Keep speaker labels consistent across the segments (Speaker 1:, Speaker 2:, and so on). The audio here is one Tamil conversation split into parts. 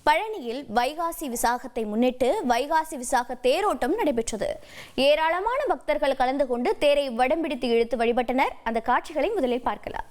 Speaker 1: பழனியில் வைகாசி விசாகத்தை முன்னிட்டு வைகாசி விசாக தேரோட்டம் நடைபெற்றது. ஏராளமான பக்தர்கள் கலந்து கொண்டு தேரை வடம்பிடித்து இழுத்து வழிபட்டனர். அந்த காட்சிகளை முதலில் பார்க்கலாம்.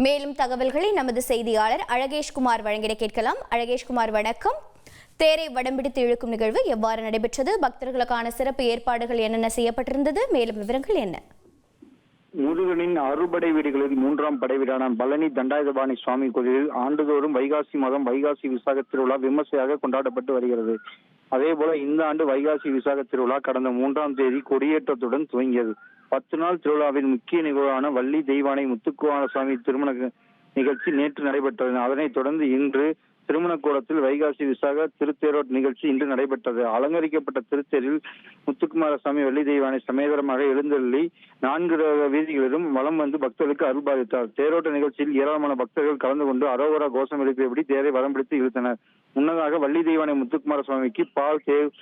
Speaker 1: மேலும் தகவல்களை நமது செய்தியாளர் அழகேஷ்குமார் வழங்கிட கேட்கலாம். அழகேஷ்குமார், வணக்கம். தேரை வடம்பிடித்து இழுக்கும் நிகழ்வு எவ்வாறு நடைபெற்றது? பக்தர்களுக்கான சிறப்பு ஏற்பாடுகள் என்னென்ன செய்யப்பட்டிருந்தது? மேலும் விவரங்கள் என்ன?
Speaker 2: முருகனின் அறுபடை வீடுகளில் 3ஆம் படை வீடான பழனி தண்டாயுதபாணி சுவாமி கோயிலில் ஆண்டுதோறும் வைகாசி மாதம் வைகாசி விசாக திருவிழா விமர்சையாக கொண்டாடப்பட்டு வருகிறது. அதேபோல இந்த ஆண்டு வைகாசி விசாக திருவிழா கடந்த 3ஆம் தேதி கொடியேற்றத்துடன் துவங்கியது. 10 நாள் திருவிழாவின் முக்கிய நிகழ்வான வள்ளி தெய்வானை முத்துக்குமாரசுவாமி திருமண நிகழ்ச்சி நேற்று நடைபெற்றது. அதனைத் தொடர்ந்து இன்று திருமண கூடத்தில் வைகாசி விசாக திருத்தேரோட்ட நிகழ்ச்சி இன்று நடைபெற்றது. அலங்கரிக்கப்பட்ட திருத்தேரில் முத்துக்குமாரசாமி வள்ளி தெய்வானை சமேதரமாக எழுந்தள்ளி 4 வீதிகளிலும் வலம் வந்து பக்தர்களுக்கு அருள்பாலித்தார். தேரோட்ட நிகழ்ச்சியில் ஏராளமான பக்தர்கள் கலந்து கொண்டு அரோகரா கோஷம் எழுப்பியபடி தேரை வரம் பிடித்து இழுத்தனர். முன்னதாக வள்ளி தெய்வானை முத்துக்குமாரசுவாமிக்கு பால், தேவ்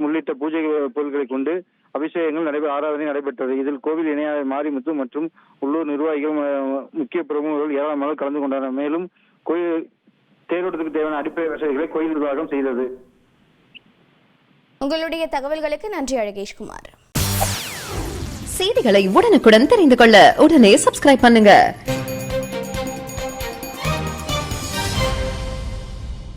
Speaker 2: உள்ளிட்ட பூஜை பொருட்களை கொண்டு அபிஷேகங்கள் ஆராதனை நடைபெற்றது. இதில் கோவில் இணைய மாரிமுத்து மற்றும் உள்ளூர் நிர்வாகிகள், முக்கிய பிரமுகர்கள் ஏராளமாக கலந்து கொண்டனர். மேலும் கோயில் தேரோட்டத்துக்கு தேவையான அடிப்படை வசதிகளை கோயில் நிர்வாகம் செய்தது.
Speaker 1: உங்களுடைய தகவல்களுக்கு நன்றி அழகேஷ்குமார்.
Speaker 3: செய்திகளை உடனுக்குடன் தெரிந்து கொள்ள உடனே சப்ஸ்கிரைப் பண்ணுங்க.